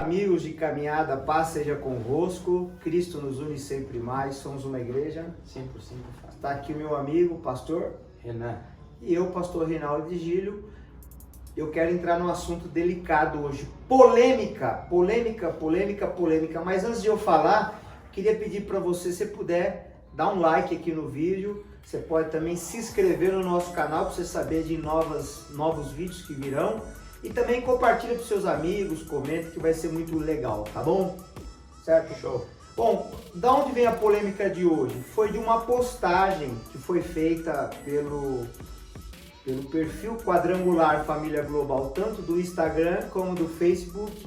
amigos de caminhada, paz seja convosco, Cristo nos une sempre mais, somos uma igreja. 100%. Está aqui o meu amigo, pastor Renan. E eu, pastor Reinaldo de Gílio. Eu quero entrar num assunto delicado hoje, polêmica, mas antes de eu falar, queria pedir para você, se puder, dar um like aqui no vídeo, você pode também se inscrever no nosso canal para você saber de novos vídeos que virão. E também compartilha com seus amigos, comenta que vai ser muito legal, tá bom? Certo? Show. Bom, da onde vem a polêmica de hoje? Foi de uma postagem que foi feita pelo perfil Quadrangular Família Global, tanto do Instagram como do Facebook.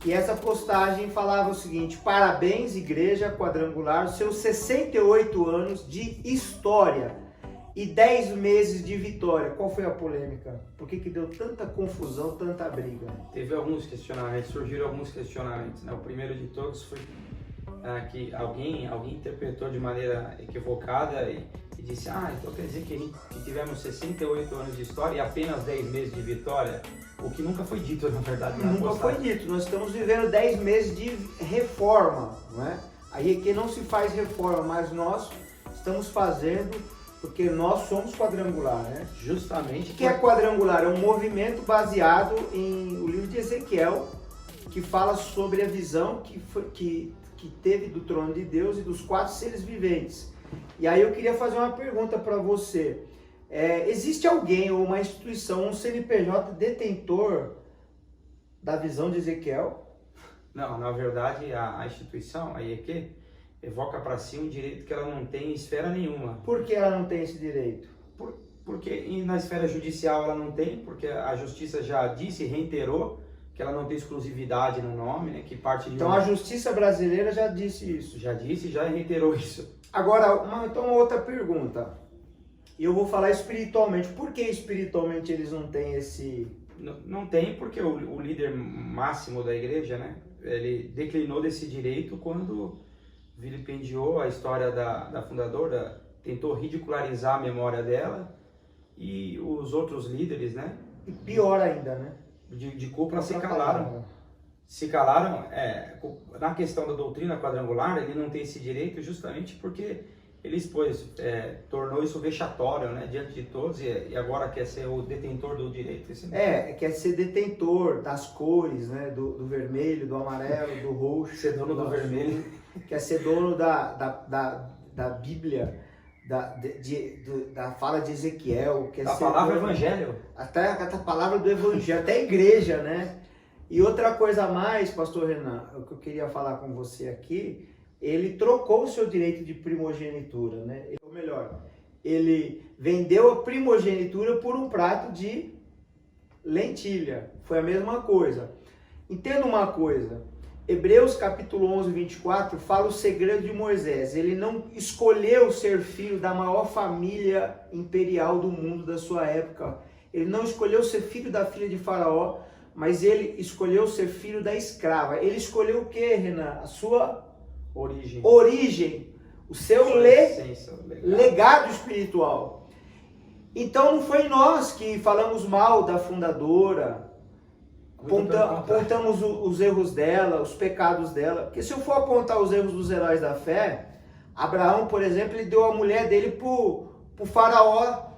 E essa postagem falava o seguinte: parabéns, Igreja Quadrangular, seus 68 anos de história e 10 meses de vitória. Qual foi a polêmica? Por que deu tanta confusão, tanta briga? Teve alguns questionamentos, surgiram alguns questionamentos, né? O primeiro de todos foi que alguém interpretou de maneira equivocada e disse: então quer dizer que tivemos 68 anos de história e apenas 10 meses de vitória? O que nunca foi dito, na verdade, na Nunca postagem. foi dito. Nós estamos vivendo 10 meses de reforma, não é? Aí aqui não se faz reforma, mas nós estamos fazendo, porque nós somos quadrangular, né? Justamente. O que é quadrangular? É um movimento baseado em o livro de Ezequiel, que fala sobre a visão que teve do trono de Deus e dos 4 seres viventes. E aí eu queria fazer uma pergunta para você. Existe alguém ou uma instituição, um CNPJ detentor da visão de Ezequiel? Não, na verdade a instituição, a IEQ, evoca para si um direito que ela não tem em esfera nenhuma. Por que ela não tem esse direito? Porque na esfera judicial ela não tem, porque a justiça já disse, reiterou, que ela não tem exclusividade no nome, né? Que parte de Então a justiça brasileira já disse isso. Já disse, já reiterou isso. Agora, então outra pergunta. Eu vou falar espiritualmente. Por que espiritualmente eles não têm esse... Não tem, porque o líder máximo da igreja, né? Ele declinou desse direito quando vilipendiou a história da fundadora, tentou ridicularizar a memória dela, e os outros líderes, né? E pior ainda, né? De cúpula se calaram. Se calaram. Na questão da doutrina quadrangular, ele não tem esse direito justamente porque ele expôs, tornou isso vexatório, né, diante de todos, e agora quer ser o detentor do direito. Quer ser detentor das cores, né, do vermelho, do amarelo, do roxo. Ser dono do vermelho. Quer ser dono da Bíblia, da fala de Ezequiel. Da palavra evangelho. Até a palavra do evangelho, até a igreja, né? E outra coisa a mais, pastor Renan, o que eu queria falar com você aqui, ele trocou o seu direito de primogenitura, né? Ou melhor, ele vendeu a primogenitura por um prato de lentilha. Foi a mesma coisa. Entenda uma coisa, Hebreus capítulo 11, 24, fala o segredo de Moisés. Ele não escolheu ser filho da maior família imperial do mundo da sua época. Ele não escolheu ser filho da filha de Faraó, mas ele escolheu ser filho da escrava. Ele escolheu o que, Renan? A sua origem, o seu legado espiritual. Então não foi nós que falamos mal da fundadora, apontamos os erros dela, os pecados dela. Porque se eu for apontar os erros dos heróis da fé, Abraão, por exemplo, ele deu a mulher dele pro faraó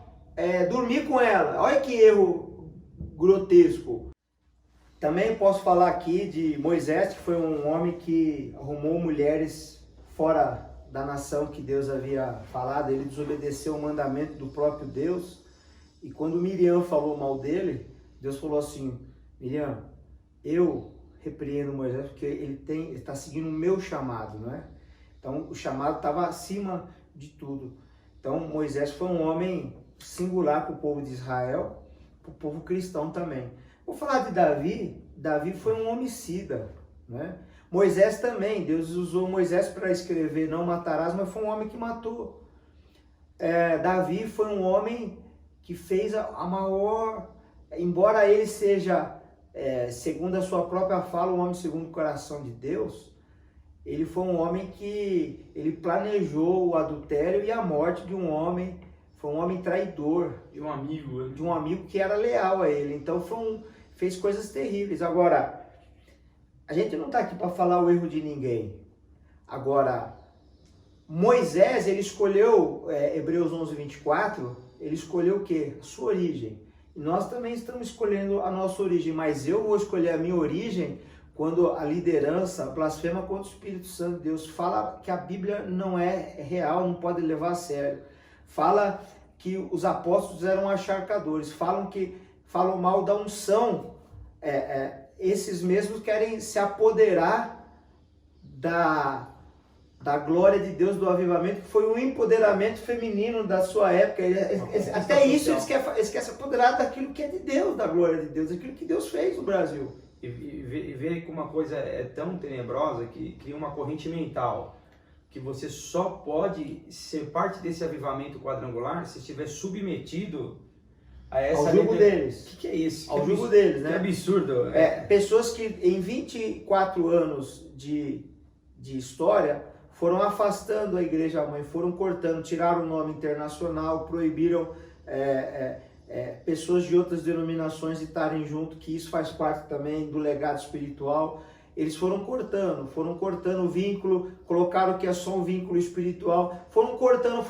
dormir com ela. Olha que erro grotesco. Também posso falar aqui de Moisés, que foi um homem que arrumou mulheres fora da nação que Deus havia falado. Ele desobedeceu o mandamento do próprio Deus. E quando Miriam falou mal dele, Deus falou assim: Miriam, eu repreendo Moisés porque ele está seguindo o meu chamado, não é? Então o chamado estava acima de tudo. Então Moisés foi um homem singular para o povo de Israel, para o povo cristão também. Vou falar de Davi. Davi foi um homicida, né? Moisés também, Deus usou Moisés para escrever não matarás, mas foi um homem que matou. Davi foi um homem que fez a maior, embora ele seja, segundo a sua própria fala, um homem segundo o coração de Deus, ele foi um homem que ele planejou o adultério e a morte de um homem. Foi um homem traidor. De um amigo. De um amigo que era leal a ele. Então fez coisas terríveis. Agora, a gente não está aqui para falar o erro de ninguém. Agora, Moisés, ele escolheu, Hebreus 11, 24, ele escolheu o quê? A sua origem. E nós também estamos escolhendo a nossa origem, mas eu vou escolher a minha origem quando a liderança blasfema contra o Espírito Santo de Deus, fala que a Bíblia não é real, não pode levar a sério. Fala que os apóstolos eram acharcadores, falam mal da unção. Esses mesmos querem se apoderar da glória de Deus, do avivamento, que foi um empoderamento feminino da sua época. Até isso eles querem se apoderar daquilo que é de Deus, da glória de Deus, daquilo que Deus fez no Brasil. E ver que uma coisa é tão tenebrosa que cria uma corrente mental, que você só pode ser parte desse avivamento quadrangular se estiver submetido a essa... Ao jugo deles. O que é isso? Ao jugo deles, né? Que absurdo. Pessoas que em 24 anos de história foram afastando a igreja mãe, foram cortando, tiraram o nome internacional, proibiram pessoas de outras denominações de estarem junto, que isso faz parte também do legado espiritual. Eles foram cortando o vínculo, colocaram que é só um vínculo espiritual, foram cortando.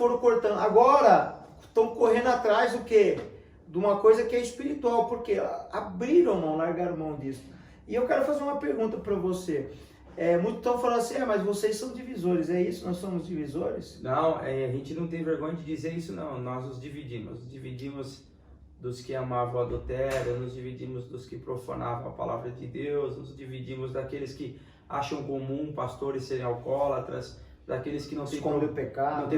Agora estão correndo atrás do quê? De uma coisa que é espiritual, porque abriram mão, largaram mão disso. E eu quero fazer uma pergunta para você. Muitos estão falando assim, mas vocês são divisores, é isso? Nós somos divisores? Não, a gente não tem vergonha de dizer isso não, nós os dividimos dos que amavam o adultério, nos dividimos dos que profanavam a palavra de Deus, nos dividimos daqueles que acham comum pastores serem alcoólatras, daqueles que não tem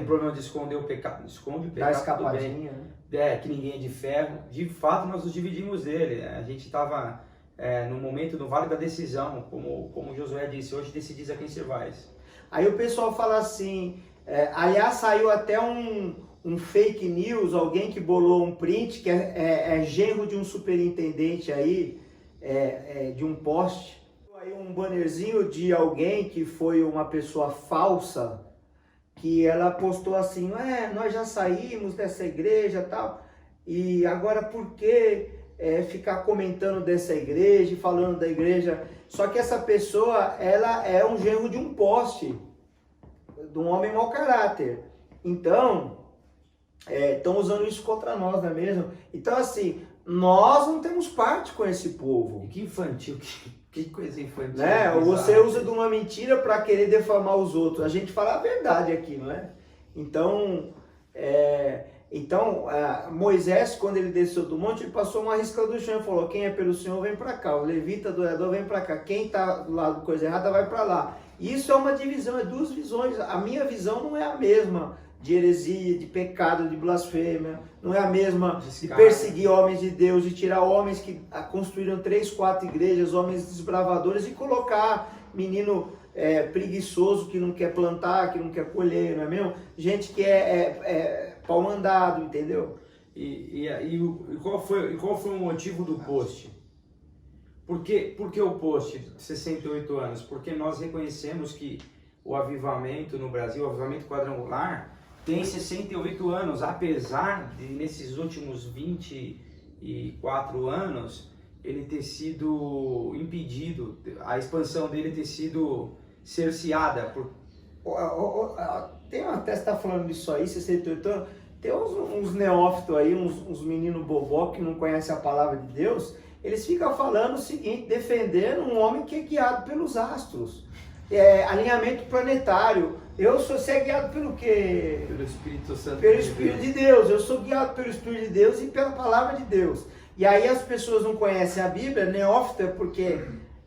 problema de esconder o pecado, esconde o pecado, dá escapadinha, né? Que ninguém é de ferro. De fato, nós nos dividimos dele. A gente estava no momento, no vale da decisão, como Josué disse, hoje decidis a quem servais. Aí o pessoal fala assim, aliás, saiu até um fake news, alguém que bolou um print, que é genro de um superintendente aí, de um poste. Aí um bannerzinho de alguém que foi uma pessoa falsa, que ela postou assim, nós já saímos dessa igreja e tal, e agora por que ficar comentando dessa igreja, falando da igreja? Só que essa pessoa, ela é um genro de um poste, de um homem mau caráter. Então, estão usando isso contra nós, não é mesmo? Então, assim, nós não temos parte com esse povo. E que infantil, que coisa infantil. Né? Você usa de uma mentira para querer defamar os outros. A gente fala a verdade aqui, não é? Então, Moisés, quando ele desceu do monte, ele passou uma risca do chão e falou, quem é pelo Senhor vem para cá, o levita adorador vem para cá, quem está do lado de coisa errada vai para lá. Isso é uma divisão, é duas visões. A minha visão não é a mesma de heresia, de pecado, de blasfêmia, não é a mesma de perseguir homens de Deus, de tirar homens que construíram 3, 4 igrejas, homens desbravadores, e colocar menino preguiçoso que não quer plantar, que não quer colher, não é mesmo? Gente que pau mandado, entendeu? E qual foi o motivo do post? Por que o post de 68 anos? Porque nós reconhecemos que o avivamento no Brasil, o avivamento quadrangular, tem 68 anos, apesar de nesses últimos 24 anos ele ter sido impedido, a expansão dele ter sido cerceada por... Tem até você está falando disso aí, 68 anos, tem uns neófitos aí, uns meninos bobó que não conhecem a palavra de Deus, eles ficam falando o seguinte, defendendo um homem que é guiado pelos astros, alinhamento planetário. Você é guiado pelo quê? Pelo Espírito Santo. Pelo Espírito de Deus. Eu sou guiado pelo Espírito de Deus e pela palavra de Deus. E aí as pessoas não conhecem a Bíblia, neófita, porque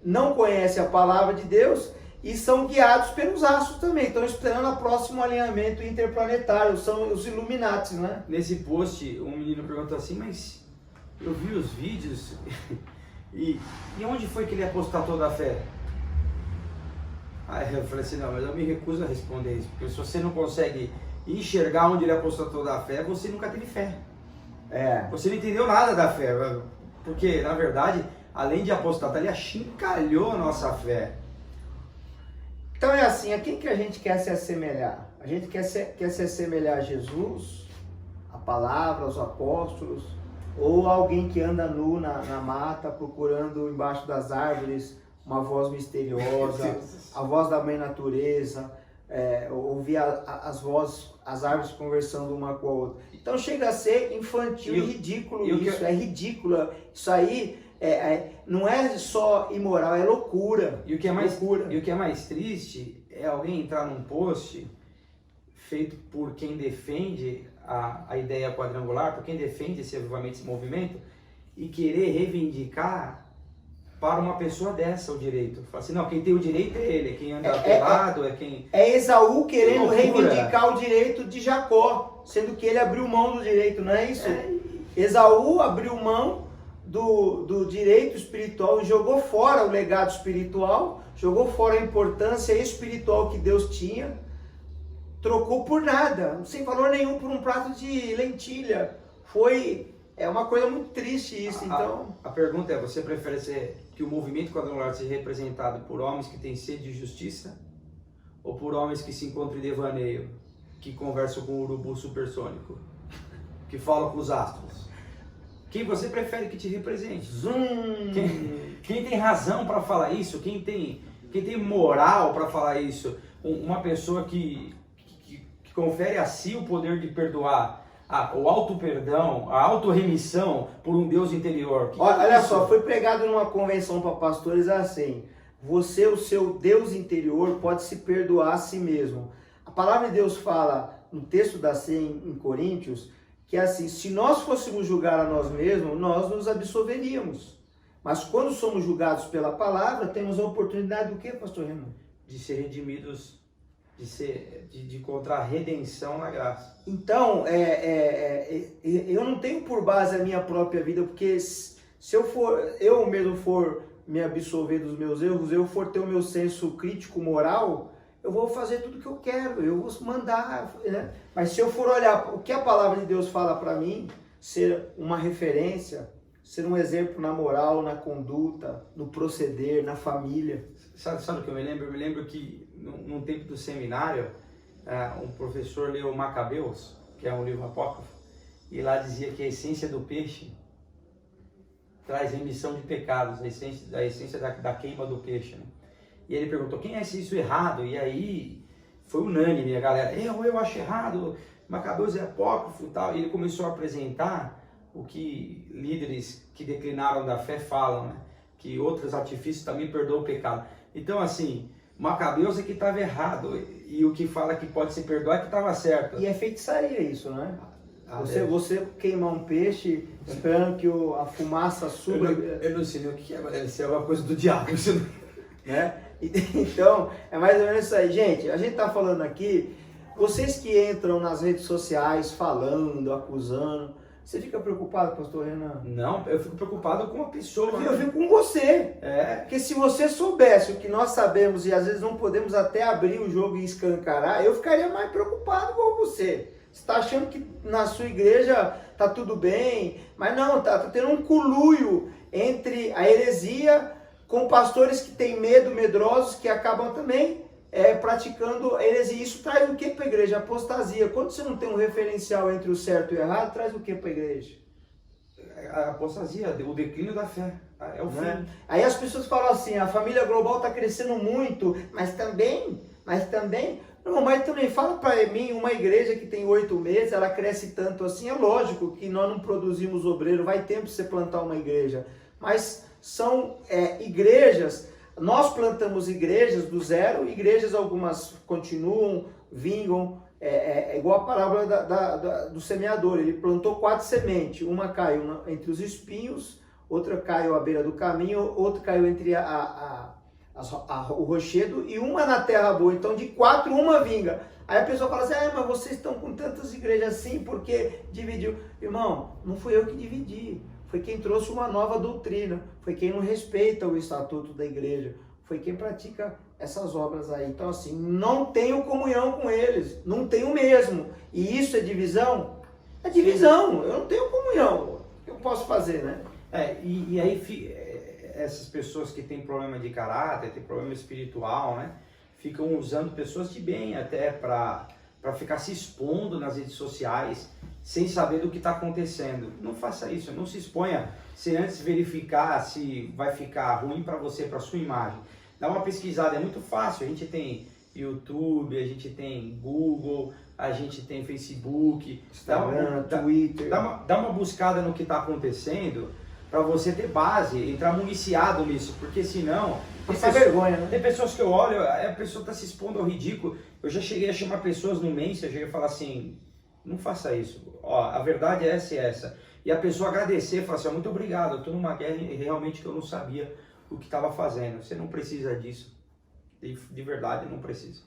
não conhecem a palavra de Deus e são guiados pelos astros também. Estão esperando o próximo alinhamento interplanetário, são os Illuminati, né? Nesse post, um menino perguntou assim, mas eu vi os vídeos e onde foi que ele apostatou da fé? Aí eu falei assim, não, mas eu me recuso a responder isso, porque se você não consegue enxergar onde ele apostatou da fé, você nunca teve fé. Você não entendeu nada da fé, porque na verdade, além de apostatar, ele achincalhou a nossa fé. Então é assim, a quem que a gente quer se assemelhar? A gente quer se assemelhar a Jesus, a palavra, aos apóstolos, ou alguém que anda nu na mata, procurando embaixo das árvores uma voz misteriosa, a voz da mãe natureza, ouvir as vozes, as árvores conversando uma com a outra. Então chega a ser infantil e ridículo isso, é ridículo. Isso aí não é só imoral, é loucura. E o que é mais triste é alguém entrar num post feito por quem defende a ideia quadrangular, por quem defende esse avivamento, esse movimento, e querer reivindicar para uma pessoa dessa o direito. Fala assim, não, quem tem o direito é ele, é quem anda pelado, é quem... É Esaú querendo reivindicar o direito de Jacó, sendo que ele abriu mão do direito, não é isso? Esaú abriu mão do direito espiritual, jogou fora o legado espiritual, jogou fora a importância espiritual que Deus tinha, trocou por nada, sem valor nenhum, por um prato de lentilha. É uma coisa muito triste isso, então... A pergunta é, você prefere que o movimento quadrangular seja representado por homens que têm sede de justiça ou por homens que se encontram em devaneio, que conversam com o urubu supersônico, que falam com os astros? Quem você prefere que te represente? Quem tem razão para falar isso? Quem tem moral para falar isso? Uma pessoa que confere a si o poder de perdoar, o auto-perdão, a auto-remissão por um Deus interior. Olha só, foi pregado numa convenção para pastores assim: você, o seu Deus interior, pode se perdoar a si mesmo. A palavra de Deus fala no texto da ceia em Coríntios que é assim: se nós fôssemos julgar a nós mesmos, nós nos absolveríamos. Mas quando somos julgados pela palavra, temos a oportunidade do quê, pastor Renan? De ser redimidos, de encontrar redenção na graça. Então, eu não tenho por base a minha própria vida, porque se eu mesmo for me absolver dos meus erros, eu for ter o meu senso crítico moral, eu vou fazer tudo o que eu quero, eu vou mandar, né? Mas se eu for olhar o que a palavra de Deus fala para mim, ser uma referência, ser um exemplo na moral, na conduta, no proceder, na família. Sabe o que eu me lembro? Eu me lembro que num tempo do seminário, um professor leu Macabeus, que é um livro apócrifo, e lá dizia que a essência do peixe traz remissão de pecados, a essência da queima do peixe, né? E ele perguntou, quem acha isso errado? E aí foi unânime a galera, eu acho errado, Macabeus é apócrifo e tal. E ele começou a apresentar o que líderes que declinaram da fé falam, né? Que outros artifícios também perdoam o pecado. Então, assim, Macabeus é que estava errado, e o que fala que pode se perdoar é que estava certo. E é feitiçaria isso, né? Você queimar um peixe esperando que a fumaça suba. Eu não sei nem o que é, mas deve ser alguma coisa do diabo. Né? Então, é mais ou menos isso aí. Gente, a gente tá falando aqui, vocês que entram nas redes sociais falando, acusando, você fica preocupado, pastor Renan? Não, eu fico preocupado com a pessoa. Eu fico com você. Porque se você soubesse o que nós sabemos e às vezes não podemos até abrir o jogo e escancarar, eu ficaria mais preocupado com você. Você está achando que na sua igreja tá tudo bem, mas não, tá tendo um conluio entre a heresia com pastores que têm medo, medrosos, que acabam também praticando heresia. Isso traz o que para a igreja? Apostasia. Quando você não tem um referencial entre o certo e o errado, traz o que para a igreja? A apostasia, o declínio da fé. É o fim. Aí as pessoas falam assim, a família global está crescendo muito, mas também, não, mas também fala para mim, uma igreja que tem 8 meses, ela cresce tanto assim, é lógico que nós não produzimos obreiro, vai tempo você plantar uma igreja, mas são igrejas, nós plantamos igrejas do zero, igrejas algumas continuam, vingam, igual a parábola do semeador, ele plantou 4 sementes, uma caiu entre os espinhos, outra caiu à beira do caminho, outra caiu entre o rochedo e uma na terra boa, então de 4 uma vinga. Aí a pessoa fala assim, mas vocês estão com tantas igrejas assim, porque dividiu? Irmão, não fui eu que dividi. Foi quem trouxe uma nova doutrina, foi quem não respeita o estatuto da igreja, foi quem pratica essas obras aí. Então assim, não tenho comunhão com eles, não tenho mesmo. E isso é divisão? É divisão, eu não tenho comunhão. O que eu posso fazer, né? E aí essas pessoas que têm problema de caráter, têm problema espiritual, né? Ficam usando pessoas de bem até para ficar se expondo nas redes sociais, sem saber do que está acontecendo. Não faça isso, não se exponha sem antes verificar se vai ficar ruim para você, para sua imagem. Dá uma pesquisada, é muito fácil, a gente tem YouTube, a gente tem Google, a gente tem Facebook, Instagram, Twitter. Dá uma buscada no que está acontecendo para você ter base, entrar municiado nisso, porque senão... Passa vergonha, né? Tem pessoas que eu olho, a pessoa está se expondo ao ridículo. Eu já cheguei a chamar pessoas no Messenger, eu cheguei a falar assim, não faça isso, ó, a verdade é essa e essa. E a pessoa agradecer, falar assim, ó, muito obrigado, eu estou numa guerra e realmente que eu não sabia o que estava fazendo. Você não precisa disso, de verdade não precisa.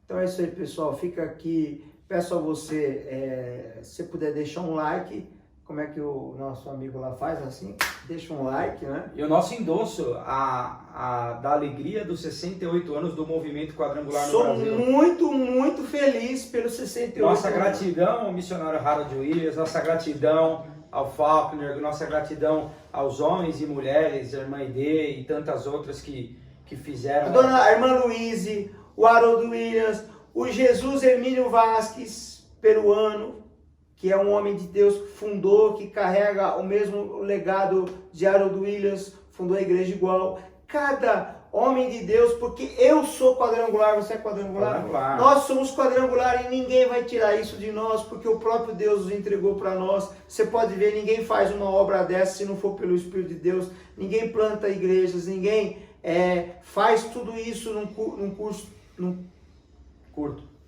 Então é isso aí, pessoal, fica aqui, peço a você, se puder deixar um like, como é que o nosso amigo lá faz, assim, deixa um like, né? E o nosso endosso da alegria dos 68 anos do Movimento Quadrangular no Brasil. Sou muito, muito feliz pelos 68 Nossa anos. gratidão ao missionário Harold Williams, nossa gratidão ao Faulkner, nossa gratidão aos homens e mulheres, a irmã Ide e tantas outras que fizeram... A irmã Luíse, o Harold Williams, o Jesus Hermínio Vasquez, peruano, que é um homem de Deus que fundou, que carrega o mesmo legado de Harold Williams, fundou a igreja igual. Cada homem de Deus, porque eu sou quadrangular, você é quadrangular? Nós somos quadrangular e ninguém vai tirar isso de nós, porque o próprio Deus nos entregou para nós. Você pode ver, ninguém faz uma obra dessa se não for pelo Espírito de Deus. Ninguém planta igrejas, ninguém faz tudo isso num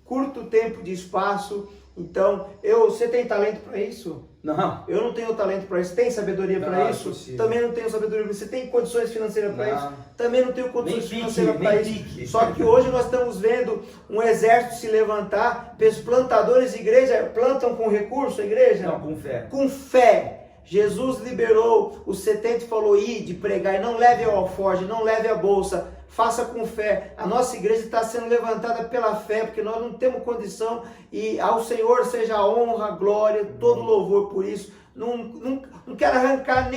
curto tempo de espaço. Então, você tem talento para isso? Não. Eu não tenho talento para isso. Tem sabedoria para isso? Possível. Também não tenho sabedoria para isso. Você tem condições financeiras para isso? Também não tenho condições financeiras para isso. Só que hoje nós estamos vendo um exército se levantar. Os plantadores de igreja plantam com recurso a igreja? Não, com fé. Com fé. Jesus liberou os 70 e falou, ide pregar, e não leve o alforje, não leve a bolsa, faça com fé. A nossa igreja está sendo levantada pela fé, porque nós não temos condição, e ao Senhor seja a honra, a glória, todo louvor por isso. Não quero arrancar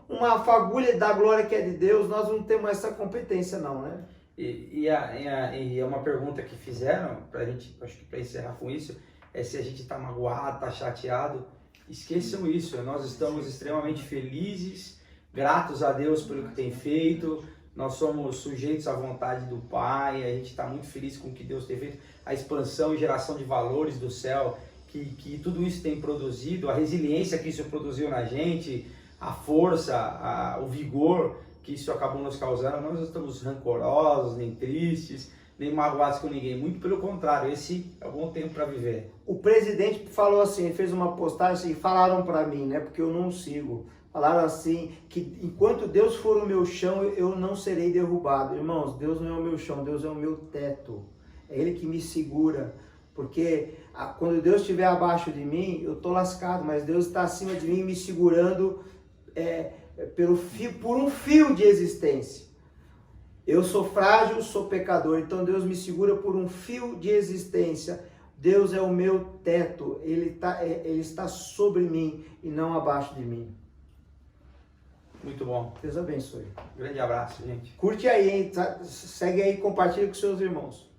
uma fagulha da glória que é de Deus, nós não temos essa competência não, né? E é uma pergunta que fizeram, pra gente, acho que para encerrar com isso, é se a gente está magoado, está chateado. Esqueçam isso, nós estamos extremamente felizes, gratos a Deus pelo que tem feito, nós somos sujeitos à vontade do Pai, a gente está muito feliz com o que Deus tem feito, a expansão e geração de valores do céu, que tudo isso tem produzido, a resiliência que isso produziu na gente, a força, o vigor que isso acabou nos causando. Nós não estamos rancorosos, nem tristes, nem magoados com ninguém, muito pelo contrário, esse é um bom tempo para viver. O presidente falou assim, fez uma postagem, falaram para mim, né, porque eu não sigo, falaram assim, que enquanto Deus for o meu chão, eu não serei derrubado. Irmãos, Deus não é o meu chão, Deus é o meu teto, é Ele que me segura, porque quando Deus estiver abaixo de mim, eu estou lascado, mas Deus está acima de mim, me segurando por um fio de existência. Eu sou frágil, sou pecador, então Deus me segura por um fio de existência. Deus é o meu teto, Ele está sobre mim e não abaixo de mim. Muito bom. Deus abençoe. Grande abraço, gente. Curte aí, hein? Segue aí, compartilha com seus irmãos.